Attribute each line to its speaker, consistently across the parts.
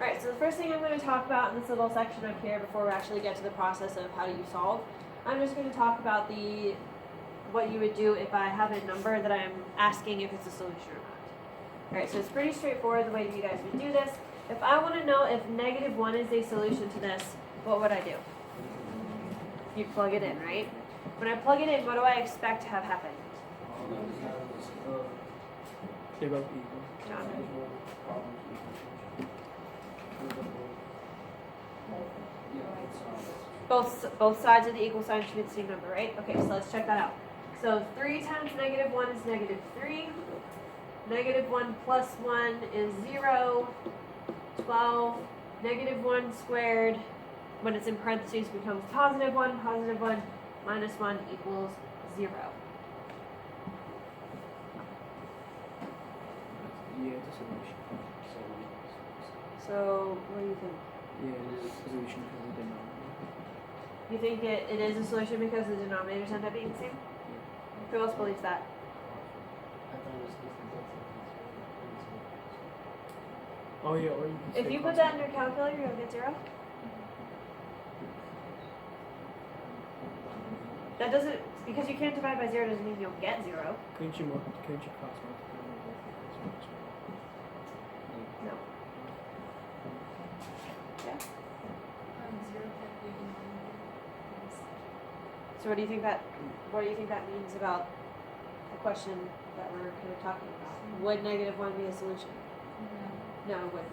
Speaker 1: Alright, so the first thing I'm going to talk about in this little section up here before we actually get to the process of how do you solve, I'm just going to talk about what you would do if I have a number that I'm asking if it's a solution or not. Alright, so it's pretty straightforward the way that you guys would do this. If I want to know if -1 is a solution to this, what would I do? You plug it in, right? When I plug it in, what do I expect to have happened?
Speaker 2: They're both equal.
Speaker 1: John. Both sides of the equal sign should be the same number, right? Okay, so let's check that out. So 3 times -1 is -3. -1 plus 1 is 0. 12. -1 squared, when it's in parentheses, becomes +1. +1 minus 1 equals 0.
Speaker 2: Yeah, it's a solution.
Speaker 1: So, what do you think?
Speaker 2: Yeah, it is a solution because of the denominator.
Speaker 1: You think it is a solution because the denominators end up being the same? Who else believes that?
Speaker 2: Oh yeah, or you can
Speaker 1: If
Speaker 2: say
Speaker 1: you put that in your calculator, you'll get 0. That doesn't, because you can't divide by 0 doesn't mean you'll get 0.
Speaker 2: Couldn't you cross multiply?
Speaker 1: No. Yeah. So what do you think that means about the question that we're kind of talking about? Would -1 be a solution? No, it wouldn't.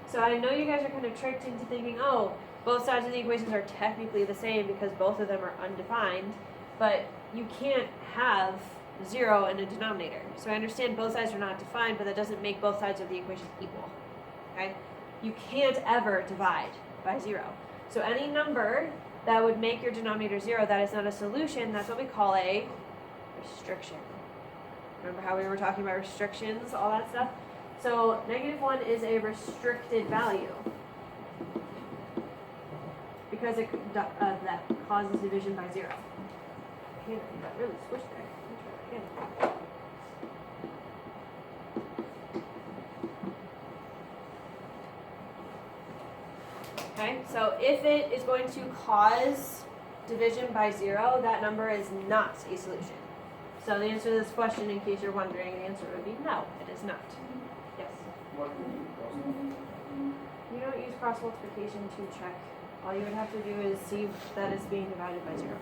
Speaker 1: So I know you guys are kind of tricked into thinking, oh, both sides of the equations are technically the same because both of them are undefined, but you can't have 0 in a denominator. So I understand both sides are not defined, but that doesn't make both sides of the equation equal. Okay? You can't ever divide by 0. So any number that would make your denominator 0, that is not a solution. That's what we call a restriction. Remember how we were talking about restrictions, all that stuff? So -1 is a restricted value because it that causes division by 0. Man, that really switched there. Let me try that again. Okay, so if it is going to cause division by 0, that number is not a solution. So the answer to this question, in case you're wondering, the answer would be no, it is not. Yes? You don't use cross multiplication to check. All you would have to do is see that it's being divided by 0.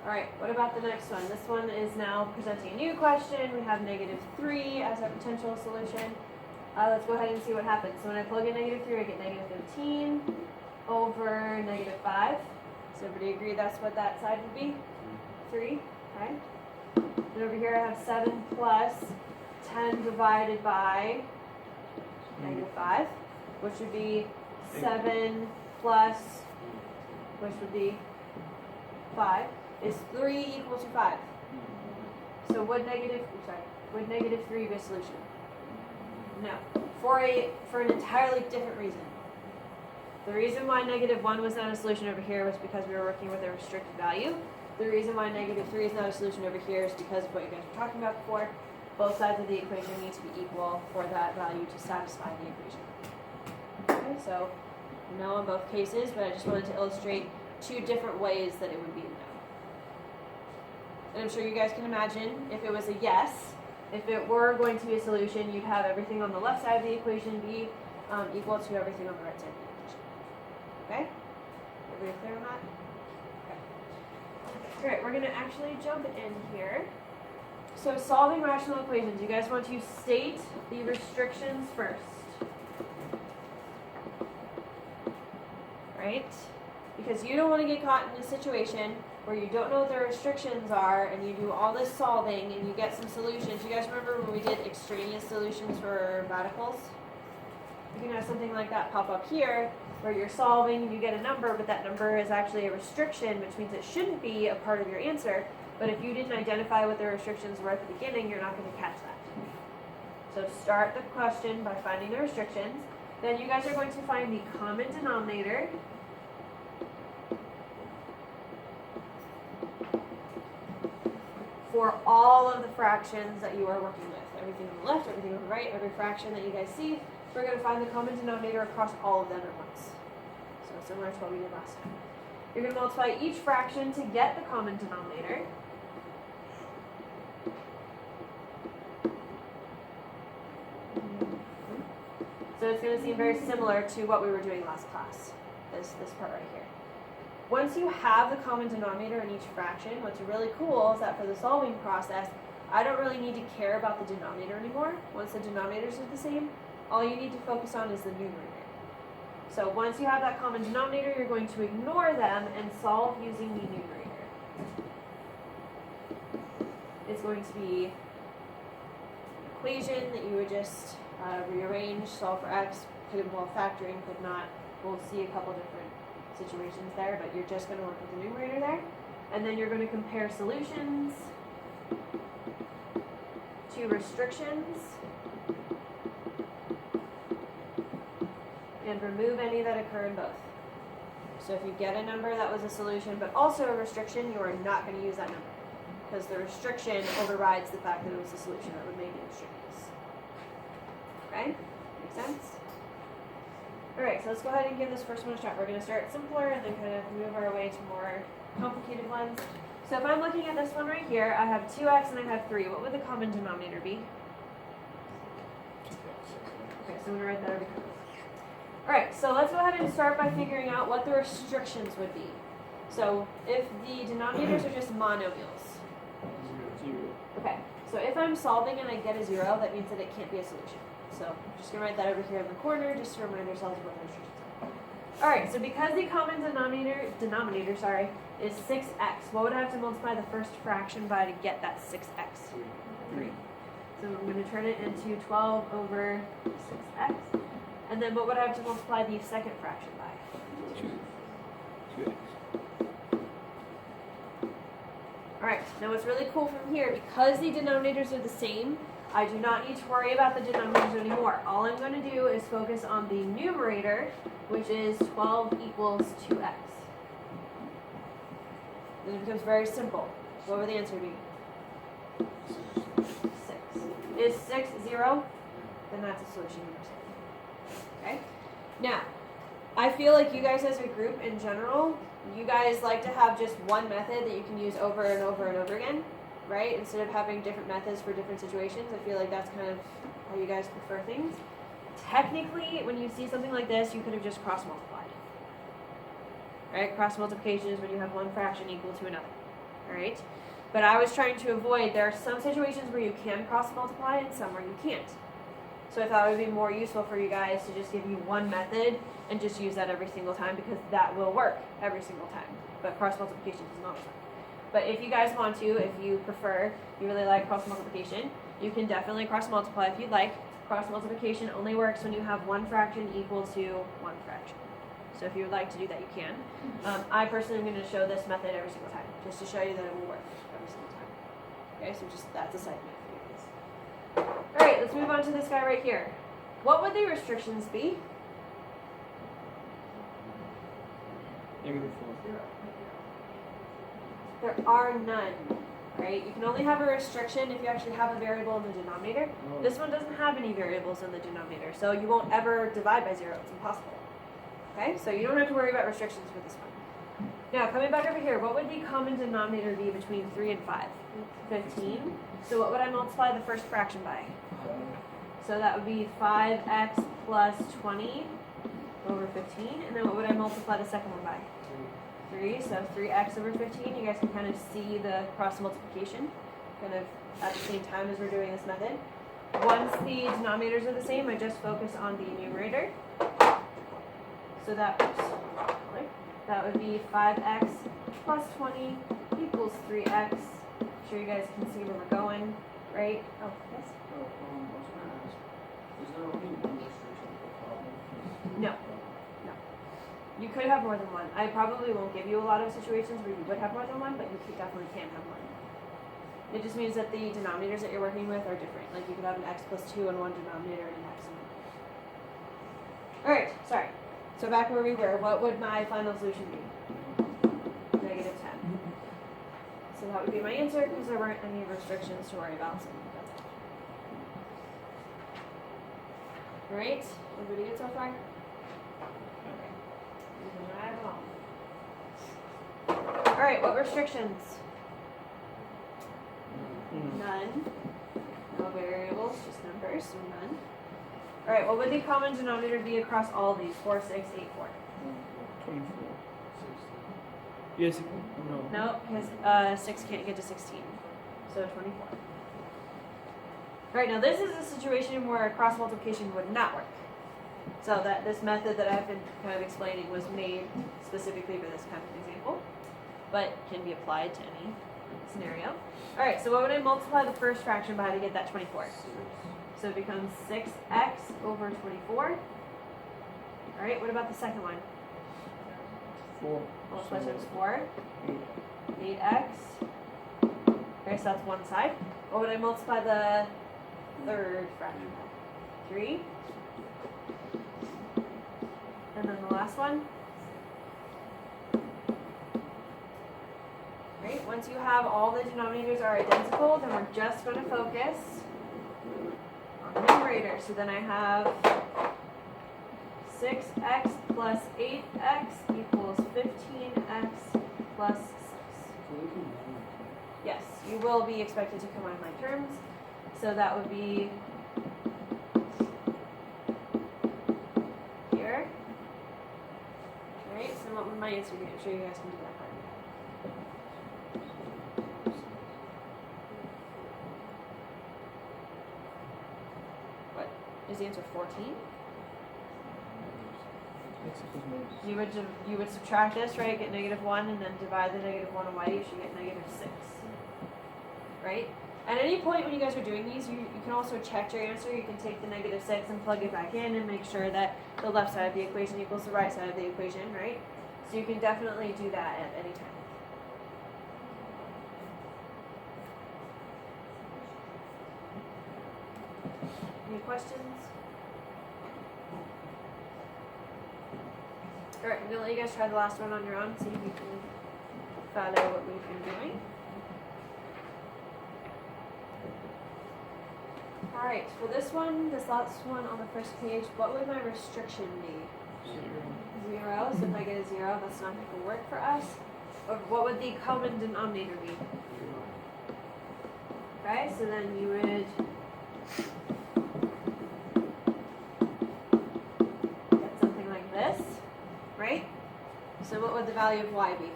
Speaker 1: Alright, what about the next one? This one is now presenting a new question. We have -3 as a potential solution. Let's go ahead and see what happens. So when I plug in -3, I get -15 over -5. Does everybody agree that's what that side would be? 3, okay? And over here I have 7 plus 10 divided by -5, which would be 7 plus, which would be 5. Is 3 equal to 5? So would -3 be a solution? No. For an entirely different reason. The reason why -1 was not a solution over here was because we were working with a restricted value. The reason why -3 is not a solution over here is because of what you guys were talking about before. Both sides of the equation need to be equal for that value to satisfy the equation. Okay, so no in both cases, but I just wanted to illustrate 2 different ways that it would be no. And I'm sure you guys can imagine if it was a yes, if it were going to be a solution, you'd have everything on the left side of the equation be equal to everything on the right side of the equation. Okay? Everybody clear on that? Okay. Alright, we're going to actually jump in here. So solving rational equations, you guys want to state the restrictions first. Right? Because you don't want to get caught in a situation where you don't know what the restrictions are and you do all this solving and you get some solutions. You guys remember when we did extraneous solutions for radicals? You can have something like that pop up here where you're solving and you get a number, but that number is actually a restriction, which means it shouldn't be a part of your answer. But if you didn't identify what the restrictions were at the beginning, you're not going to catch that. So start the question by finding the restrictions. Then you guys are going to find the common denominator. for all of the fractions that you are working with. Everything on the left, everything on the right, every fraction that you guys see, we're going to find the common denominator across all of them at once. So similar to what we did last time. You're going to multiply each fraction to get the common denominator. So it's going to seem very similar to what we were doing last class, this part right here. Once you have the common denominator in each fraction, what's really cool is that for the solving process, I don't really need to care about the denominator anymore. Once the denominators are the same, all you need to focus on is the numerator. So once you have that common denominator, you're going to ignore them and solve using the numerator. It's going to be an equation that you would just rearrange, solve for x, could involve factoring, could not. We'll see a couple different situations there, but you're just going to work with the numerator there. And then you're going to compare solutions to restrictions and remove any that occur in both. So if you get a number that was a solution but also a restriction, you are not going to use that number because the restriction overrides the fact that it was a solution that would make it restricted. Okay? Make sense? Alright, so let's go ahead and give this first one a shot. We're going to start simpler and then kind of move our way to more complicated ones. So if I'm looking at this one right here, I have 2x and I have 3. What would the common denominator be? Okay, so I'm going to write that over here. Alright, so let's go ahead and start by figuring out what the restrictions would be. So if the denominators are just monomials.
Speaker 2: 0.
Speaker 1: Okay, so if I'm solving and I get a 0, that means that it can't be a solution. So I'm just going to write that over here in the corner just to remind ourselves of what the restrictions are. Alright, so because the common denominator is 6x, what would I have to multiply the first fraction by to get that 6x? 3. So I'm going to turn it into 12 over 6x. And then what would I have to multiply the second fraction by?
Speaker 2: 2x.
Speaker 1: Alright, now what's really cool from here, because the denominators are the same, I do not need to worry about the denominators anymore. All I'm going to do is focus on the numerator, which is 12 equals 2x. Then it becomes very simple. What would the answer be? 6. Is 6 0? Then that's a solution number 6. Okay? Now, I feel like you guys as a group in general, you guys like to have just one method that you can use over and over and over again, right? Instead of having different methods for different situations. I feel like that's kind of how you guys prefer things. Technically, when you see something like this, you could have just cross-multiplied. Right? Cross-multiplication is when you have one fraction equal to another. Alright? But I was trying to avoid, there are some situations where you can cross-multiply and some where you can't. So I thought it would be more useful for you guys to just give you one method and just use that every single time because that will work every single time. But cross-multiplication does not work. But if you guys want to, if you prefer, you really like cross-multiplication, you can definitely cross-multiply if you'd like. Cross-multiplication only works when you have one fraction equal to one fraction. So if you would like to do that, you can. I personally am going to show this method every single time, just to show you that it will work every single time. Okay, so just that's a side note for you guys. Alright, let's move on to this guy right here. What would the restrictions be?
Speaker 2: -4.
Speaker 1: There are none, right? You can only have a restriction if you actually have a variable in the denominator.
Speaker 2: Oh.
Speaker 1: This one doesn't have any variables in the denominator, so you won't ever divide by 0. It's impossible. Okay, so you don't have to worry about restrictions with this one. Now, coming back over here, what would the common denominator be between 3 and 5? 15. So what would I multiply the first fraction by? So that would be 5x plus 20 over 15. And then what would I multiply the second one by? 3. So 3x over 15. You guys can kind of see the cross multiplication kind of at the same time as we're doing this method. Once the denominators are the same, I just focus on the numerator. So that would be 5x plus 20 equals 3x. I'm sure you guys can see where we're going, right? Oh, yes?
Speaker 3: I was going to ask, is there only one restriction for problems?
Speaker 1: No. You could have more than one. I probably won't give you a lot of situations where you would have more than one, but you definitely can have one. It just means that the denominators that you're working with are different. Like you could have an x plus 2 in one denominator and an x in another. Alright, sorry. So back where we were, what would my final solution be? -10. So So that would be my answer because there weren't any restrictions to worry about. So that's it. All right, everybody good so far? Okay. Moving right along. All right, what restrictions? None. No variables, just numbers, so none. All right, what would the common denominator be across all of these? 4, 6, 8, 4.
Speaker 2: 24. Yes. No.
Speaker 1: No, because 6 can't get to 16. So 24. All right, now this is a situation where cross multiplication would not work. So that this method that I've been kind of explaining was made specifically for this kind of example, but can be applied to any scenario. All right, so what would I multiply the first fraction by to get that 24? So it becomes 6x over 24. All right, what about the second one?
Speaker 2: 4.
Speaker 1: Multiply times 4.
Speaker 2: 8.
Speaker 1: 8x. Okay, so that's one side. What would I multiply the third fraction by? 3. And then the last one. Right, once you have all the denominators are identical, then we're just going to focus on the numerator. So then I have 6x plus 8x equals 15x plus 6. Yes, you will be expected to combine my terms. So that would be here. Alright, so what would my answer be? I'm sure you guys can do that part. What? Is the answer 14? You would subtract this, right? Get -1 and then divide the -1 away. You should get -6. Right? At any point when you guys are doing these, you can also check your answer. You can take the -6 and plug it back in and make sure that the left side of the equation equals the right side of the equation, right? So you can definitely do that at any time. Any questions? Alright, I'm going to let you guys try the last one on your own, see if you can follow what we've been doing. Alright, for this one, this last one on the first page, what would my restriction be? 0. So if I get a 0, that's not going to work for us. Or what would the common denominator be? Okay, so then you would get something like this, right? So what would the value of y be?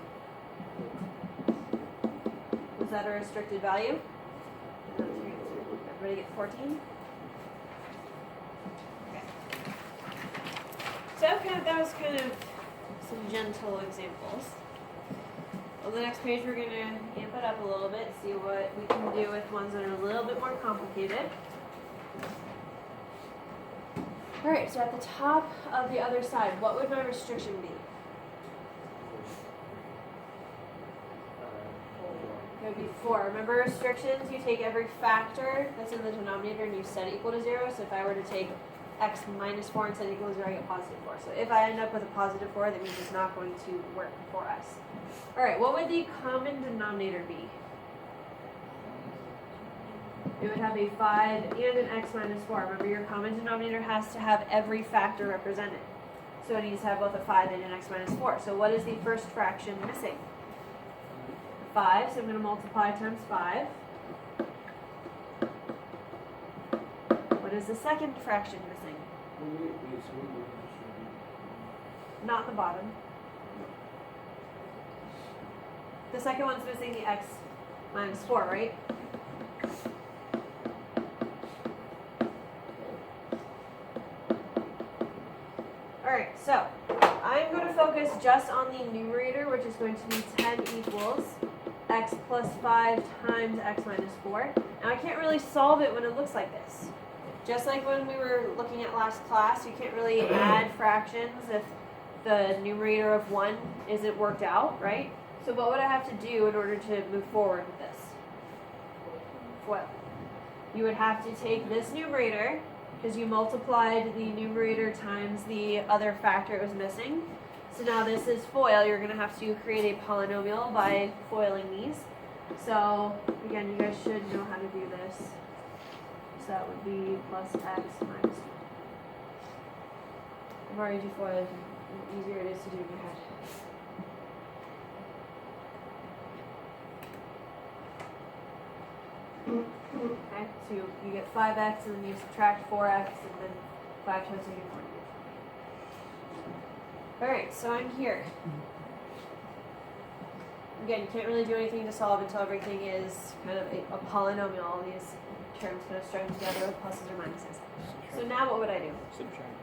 Speaker 1: Was that a restricted value? Everybody get 14? Okay. So that was kind of some gentle examples. On the next page we're going to amp it up a little bit, see what we can do with ones that are a little bit more complicated. Alright, so at the top of the other side, what would my restriction be? It would be 4. Remember restrictions, you take every factor that's in the denominator and you set it equal to 0. So if I were to take x minus 4 and set it equal to 0, I get positive 4. So if I end up with a positive 4, that means it's not going to work for us. Alright, what would the common denominator be? It would have a 5 and an x minus 4. Remember, your common denominator has to have every factor represented. So it needs to have both a 5 and an x minus 4. So what is the first fraction missing? 5, so I'm going to multiply times 5. What is the second fraction missing? Not the bottom. The second one's missing the x minus 4, right? Alright, so I'm going to focus just on the numerator, which is going to be 10 equals x plus 5 times x minus 4. Now I can't really solve it when it looks like this. Just like when we were looking at last class, you can't really add fractions if the numerator of 1 isn't worked out, right? So what would I have to do in order to move forward with this? Well, you would have to take this numerator, because you multiplied the numerator times the other factor it was missing. So now this is FOIL. You're going to have to create a polynomial by foiling these. So again, you guys should know how to do this. So that would be plus x minus 2. I've already defoiled. The easier it is to do in your head. Okay, so you get 5x and then you subtract 4x and then 5 times negative 4. Alright, so I'm here. Again, you can't really do anything to solve until everything is kind of a polynomial. All these terms kind of strung together with pluses or minuses. So now what would I do?
Speaker 2: Subtract.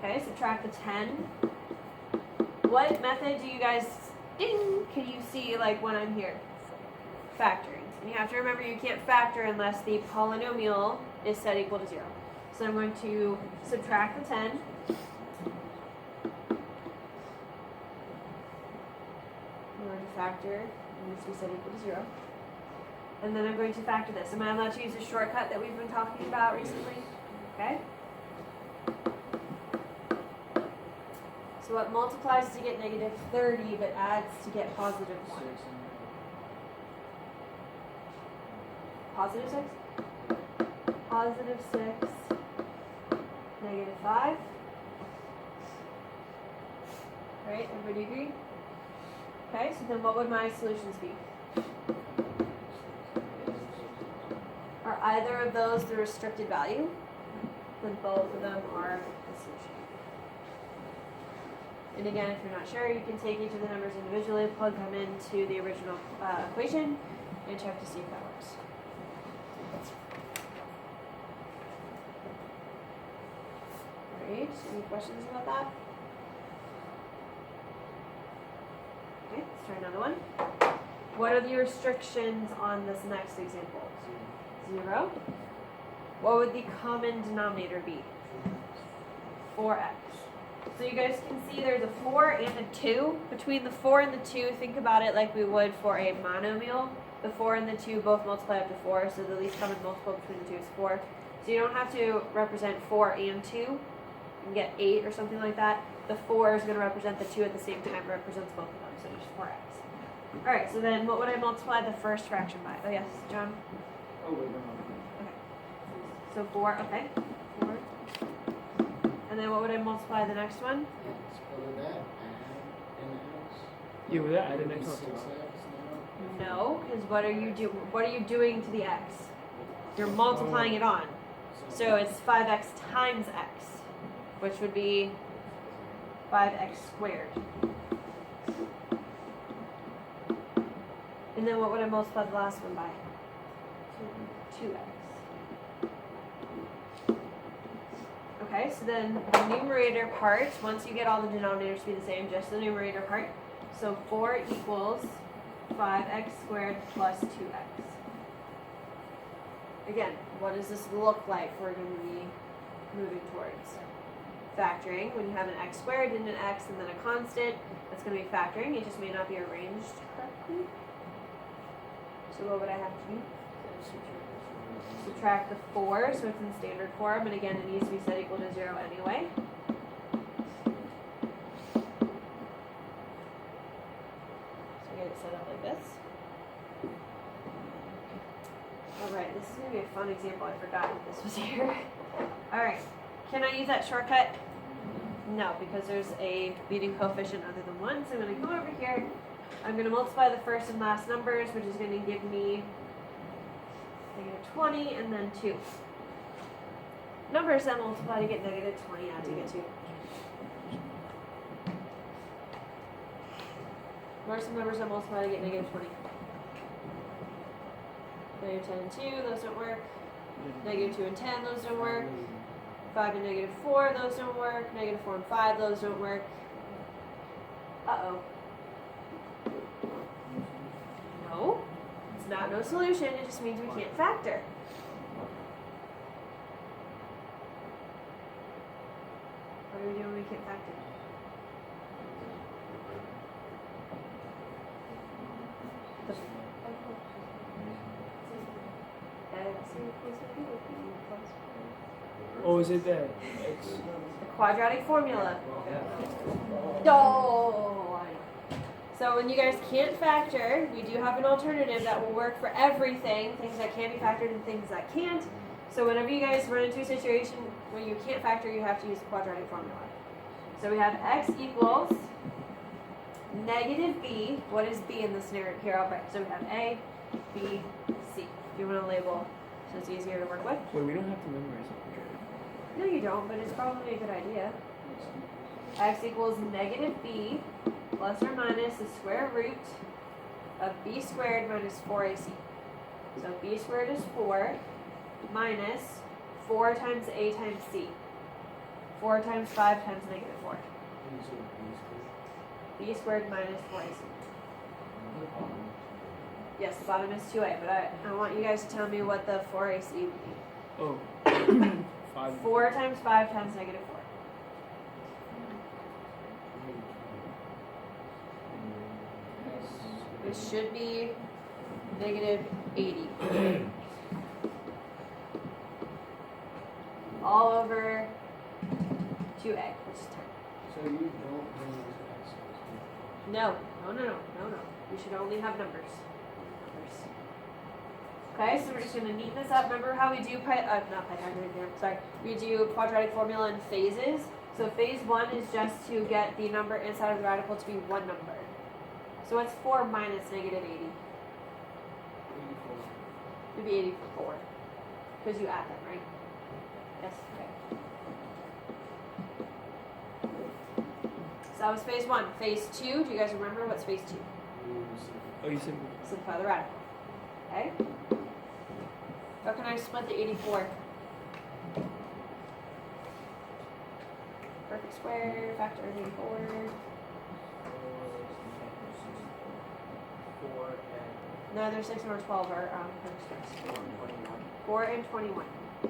Speaker 1: Okay, subtract the 10. What method do you guys, ding, can you see like when I'm here? Factoring. And you have to remember you can't factor unless the polynomial is set equal to 0. So I'm going to subtract the 10. I'm going to factor, it needs to be set equal to 0. And then I'm going to factor this. Am I allowed to use a shortcut that we've been talking about recently? Okay. So what multiplies to get negative 30 but adds to get positive 1? Positive 6? Positive 6, negative 5. Right, everybody agree? Okay, so then what would my solutions be? Are either of those the restricted value? Then both of them are the solution. And again, if you're not sure, you can take each of the numbers individually, plug them into the original equation, and check to see if that works. Alright, any questions about that? Okay, let's try another one. What are the restrictions on this next example? 0. What would the common denominator be? 4x. So you guys can see there's a 4 and a 2. Between the 4 and the 2, think about it like we would for a monomial. The 4 and the 2 both multiply up to 4, so the least common multiple between the 2 is 4. So you don't have to represent 4 and 2 and get 8 or something like that. The 4 is going to represent the 2 at the same time, it represents both of them, so just 4x. Alright, so then what would I multiply the first fraction by? Oh yes, John?
Speaker 3: Oh, wait, no.
Speaker 1: Okay. So 4, okay. 4. And then what would I multiply the next one?
Speaker 3: Split that, add an x.
Speaker 2: Yeah, with that, I didn't know.
Speaker 3: 6x now.
Speaker 1: No, because what are you doing to the x? You're multiplying it on. So it's 5x times x, which would be 5x squared. And then what would I multiply the last one by? 2x. Okay, so then the numerator part, once you get all the denominators to be the same, just the numerator part. So 4 equals 5x squared plus 2x. Again, what does this look like we're going to be moving towards? Factoring. When you have an x squared and an x and then a constant, that's going to be factoring. It just may not be arranged correctly. So what would I have to do? Subtract the 4, so it's in standard form, and again, it needs to be set equal to 0 anyway. So get it set up like this. Alright, this is going to be a fun example. I forgot that this was here. Alright, can I use that shortcut? No, because there's a leading coefficient other than 1, so I'm going to come over here. I'm going to multiply the first and last numbers, which is going to give me negative 20 and then 2. Numbers that multiply to get negative 20 add to get 2. What are some numbers that multiply to get negative 20? Negative 10 and 2, those don't work. Negative 2 and 10, those don't work. 5 and negative 4, those don't work. Negative 4 and 5, those don't work. Uh-oh. No, it's not no solution, it just means we can't factor. What do we do when we can't factor?
Speaker 2: Oh, is it there? It's
Speaker 1: The quadratic formula.
Speaker 2: yeah.
Speaker 1: Oh, I know. So when you guys can't factor, we do have an alternative that will work for everything, things that can be factored and things that can't. So whenever you guys run into a situation where you can't factor, you have to use the quadratic formula. So we have x equals negative b. What is b in this scenario? Here, I'll write. So we have a, b, c. If you want to label so it's easier to work with.
Speaker 2: Wait, we don't have to memorize it.
Speaker 1: No, you don't, but it's probably a good idea. X equals negative b plus or minus the square root of b squared minus 4ac. So b squared is 4 minus 4 times a times c. 4 times 5 times negative 4. B squared minus 4ac. Yes, the bottom is 2a, but I want you guys to tell me what the 4ac would be.
Speaker 2: Oh. 5.
Speaker 1: 4 times 5 times negative 4. It should be negative 80. All over 2a, which is 10.
Speaker 3: So you don't use X.
Speaker 1: No. You should only have numbers. Okay, so we're just going to neaten this up. Remember how we do not Pythagorean theorem, sorry. We do quadratic formula in phases. So phase 1 is just to get the number inside of the radical to be one number. So what's 4 minus negative 80?
Speaker 3: 84.
Speaker 1: It would be 84. Because you add them, right? Yes, okay. So that was phase 1. Phase 2, do you guys remember what's phase 2?
Speaker 2: Oh, you said
Speaker 1: Simplify the radical. Okay? How can I split the 84? Perfect square, factor of 84.
Speaker 3: 4 and
Speaker 1: Neither 6 nor 12 are perfect squares. 4 and 21. The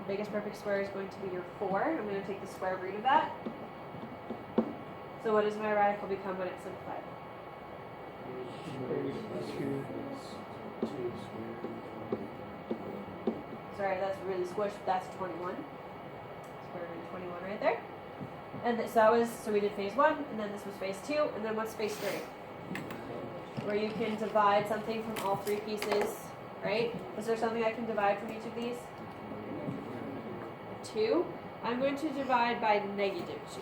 Speaker 1: biggest perfect square is going to be your 4. I'm going to take the square root of that. So what does my radical become when it's simplified?
Speaker 3: 2 squared.
Speaker 1: Sorry, that's really squished. That's 21. Square root of 21 right there. And so we did phase 1, and then this was phase 2, and then what's phase 3? Where you can divide something from all 3 pieces, right? Is there something I can divide from each of these? 2. I'm going to divide by negative 2.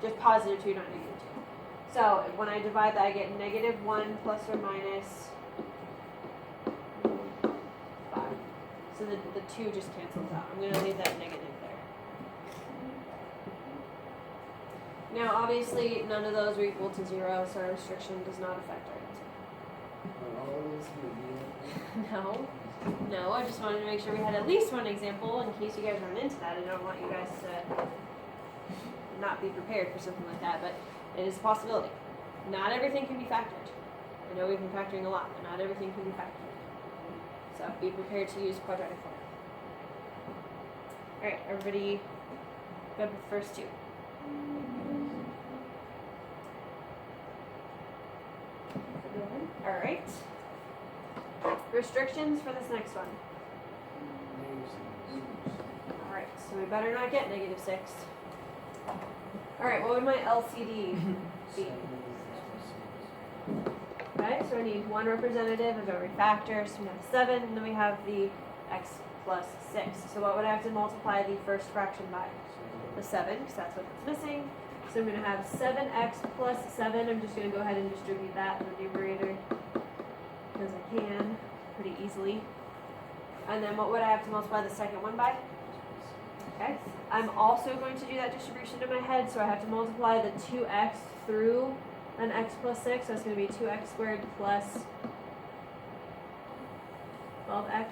Speaker 1: Just positive 2, not negative 2. So when I divide that, I get negative 1 plus or minus 5. So the 2 just cancels out. I'm going to leave that negative there. Now, obviously, none of those are equal to 0, so our restriction does not affect our answer. No, I just wanted to make sure we had at least one example in case you guys run into that. I don't want you guys to not be prepared for something like that, but it is a possibility. Not everything can be factored. I know we've been factoring a lot, but not everything can be factored. So be prepared to use quadratic formula. Alright, everybody good with the first 2? Alright. Restrictions for this next one. Alright, so we better not get negative 6. Alright, what would my LCD be? Okay, so I need one representative of every factor. So we have 7, and then we have the x plus 6. So what would I have to multiply the first fraction by? The 7, because that's what it's missing. So I'm going to have 7x plus 7. I'm just going to go ahead and distribute that in the numerator because I can pretty easily. And then what would I have to multiply the second one by? Okay. I'm also going to do that distribution in my head, so I have to multiply the 2x through an x plus 6. So it's going to be 2x squared plus 12x.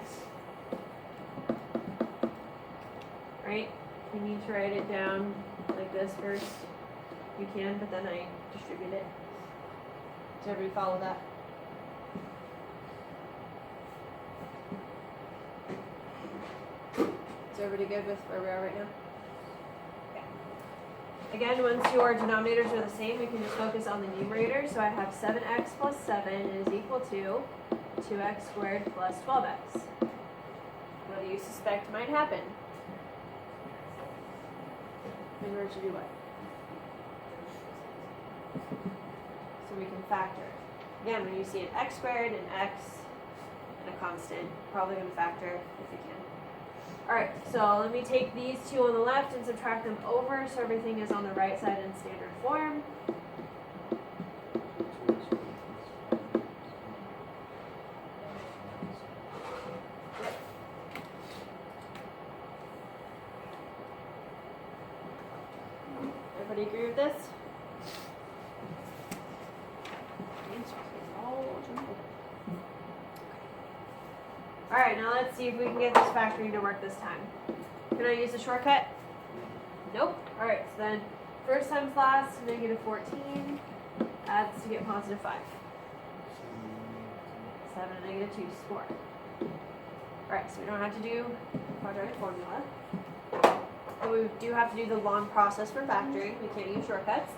Speaker 1: Right? You need to write it down like this first. You can, but then I distribute it. Does everybody follow that? Is everybody good with where we are right now? Okay. Again, once your denominators are the same, we can just focus on the numerator. So I have 7x plus 7 is equal to 2x squared plus 12x. What do you suspect might happen? In order to do what? So we can factor it. Again, when you see an x squared, an x, and a constant, probably going to factor if you can. Alright, so let me take these two on the left and subtract them over so everything is on the right side in standard form. Everybody agree with this? Alright, now let's see if we can get this factoring to work this time. Can I use a shortcut? Nope. Alright, so then first times last, negative 14 adds to get positive 5. 7 and negative 2 is 4. Alright, so we don't have to do quadratic formula. But we do have to do the long process for factoring. We can't use shortcuts.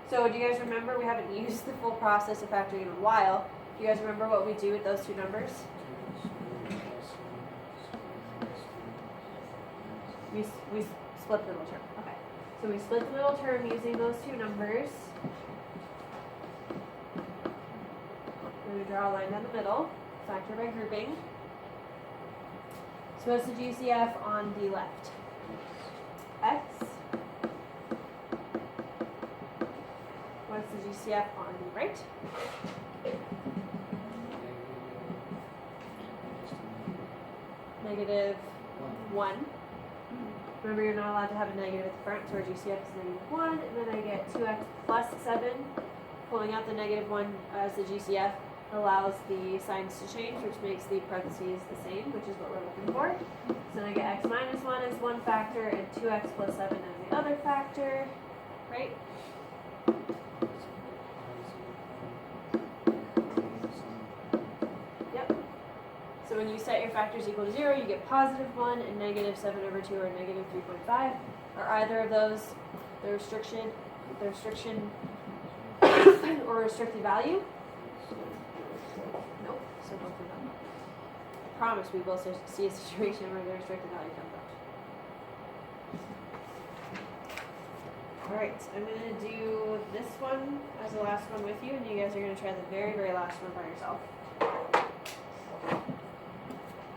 Speaker 1: So do you guys remember, we haven't used the full process of factoring in a while. Do you guys remember what we do with those two numbers? We split the middle term. Okay. So we split the middle term using those two numbers. We draw a line down the middle, factor by grouping. So what's the GCF on the left? X. What's the GCF on the right? Negative 1. Remember, you're not allowed to have a negative at the front, so our GCF is negative 1, and then I get 2x plus 7. Pulling out the negative 1 as the GCF allows the signs to change, which makes the parentheses the same, which is what we're looking for. So then I get x minus 1 as one factor, and 2x plus 7 as the other factor, right? Yep. So when you set your factors equal to 0, you get positive 1 and negative 7 over 2 or negative 3.5. Are either of those the restriction or restricted value? Nope. So both of them. I promise we will see a situation where the restricted value comes up. Alright, I'm going to do this one as the last one with you, and you guys are going to try the very, very last one by yourself.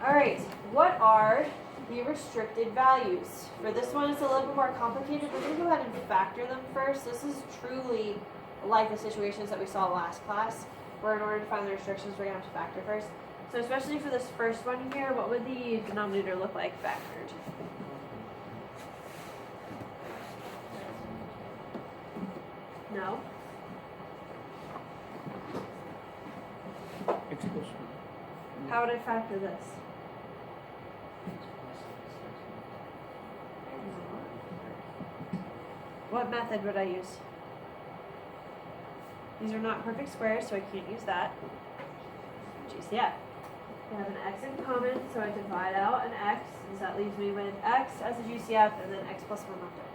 Speaker 1: Alright, what are the restricted values? For this one, it's a little bit more complicated. We're going to go ahead and factor them first. This is truly like the situations that we saw last class, where in order to find the restrictions, we're going to have to factor first. So especially for this first one here, what would the denominator look like factored? No?
Speaker 2: X plus 1.
Speaker 1: How would I factor this? What method would I use? These are not perfect squares, so I can't use that. GCF. I have an x in common, so I divide out an x, and so that leaves me with x as a GCF, and then x plus 1 left over.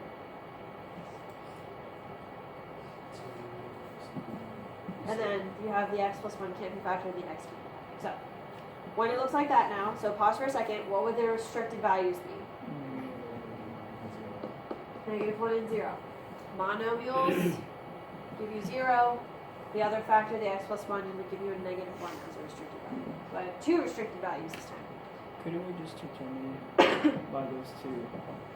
Speaker 1: And then you have the x plus 1 can't be factored, the x can't be factored. So, when it looks like that now, so pause for a second, what would the restricted values be? Negative 1 and 0. Monomials give you 0. The other factor, the x plus 1, would give you a negative 1 as a restricted value. So I have two restricted values this time.
Speaker 2: Couldn't we just determine by those two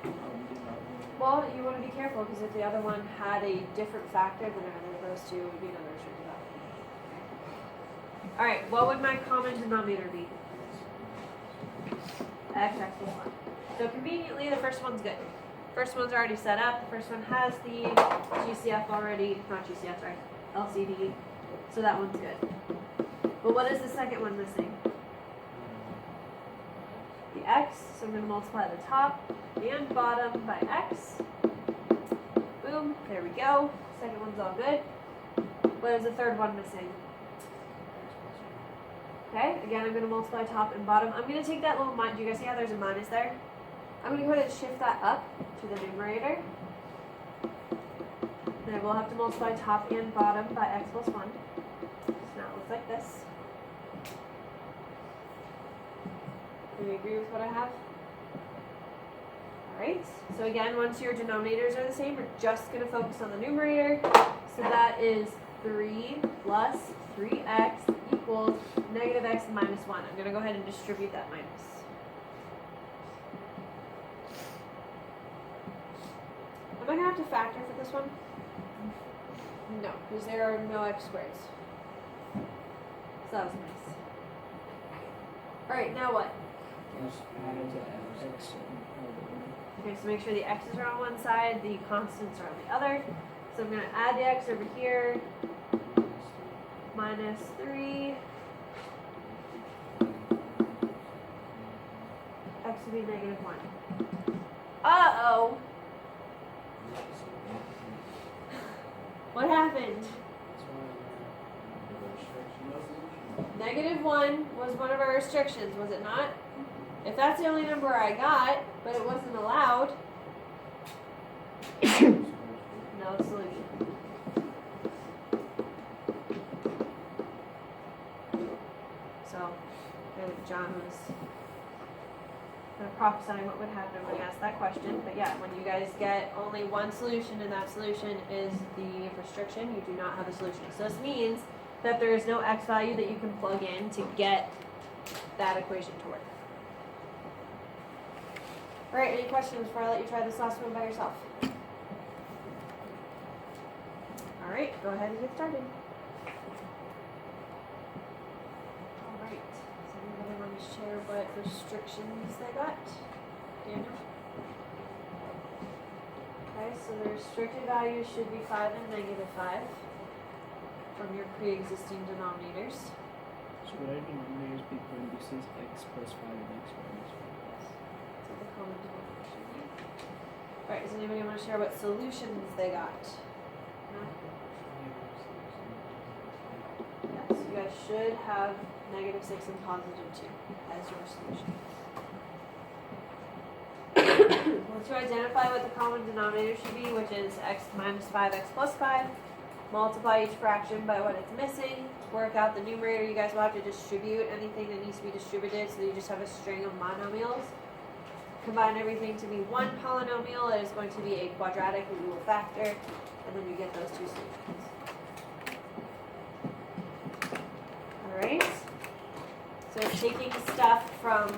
Speaker 2: denominators?
Speaker 1: Well, you want to be careful because if the other one had a different factor than either of those two, it would be another restricted value. Alright, what would my common denominator be? X plus 1. So conveniently, the first one's good. First one's already set up. The first one has the GCF already, not GCF, sorry, LCD. So that one's good. But what is the second one missing? The x, so I'm going to multiply the top and bottom by x. Boom, there we go. Second one's all good. What is the third one missing? Okay, again, I'm going to multiply top and bottom. I'm going to take that little minus. Do you guys see how there's a minus there? I'm going to go ahead and shift that up to the numerator. Then I will have to multiply top and bottom by x plus 1. So now it looks like this. Do you agree with what I have? Alright, so again, once your denominators are the same, we're just going to focus on the numerator. So that is 3 plus 3x equals negative x minus 1. I'm going to go ahead and distribute that minus. Am I going to have to factor for this one? No, because there are no x squareds. So that was nice. Alright, now what?
Speaker 3: Just
Speaker 2: Add
Speaker 3: add
Speaker 2: to
Speaker 3: to
Speaker 2: x and other one.
Speaker 1: Okay, so make sure the x's are on one side, the constants are on the other. So I'm going to add the x over here, minus 3. X would be negative 1. Uh-oh! What happened? Negative 1 was one of our restrictions, was it not? If that's the only number I got, but it wasn't allowed, no solution. So, John was prophesying what would happen when he asked that question. But yeah, when you guys get only one solution and that solution is the restriction, you do not have a solution. So this means that there is no x value that you can plug in to get that equation to work. Alright, any questions before I let you try this last one by yourself? Alright, go ahead and get started. Alright, does anybody want to share what restrictions they got? Daniel? Okay, so the restricted values should be 5 and negative 5 from your pre-existing denominators.
Speaker 2: So what our denominators be parentheses x plus 5 and x minus 5.
Speaker 1: So the common denominator should be. Alright, does anybody want to share what solutions they got? No? Yes, you guys should have negative 6 and positive 2 as your solution. Once you identify what the common denominator should be, which is x minus 5, x plus 5, multiply each fraction by what it's missing, work out the numerator. You guys will have to distribute anything that needs to be distributed, so you just have a string of monomials. Combine everything to be one polynomial. It is going to be a quadratic that you will factor, and then you get those two solutions. Alright, so taking stuff from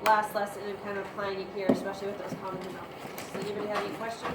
Speaker 1: last lesson and kind of applying it here, especially with those common denominators. Does anybody have any questions?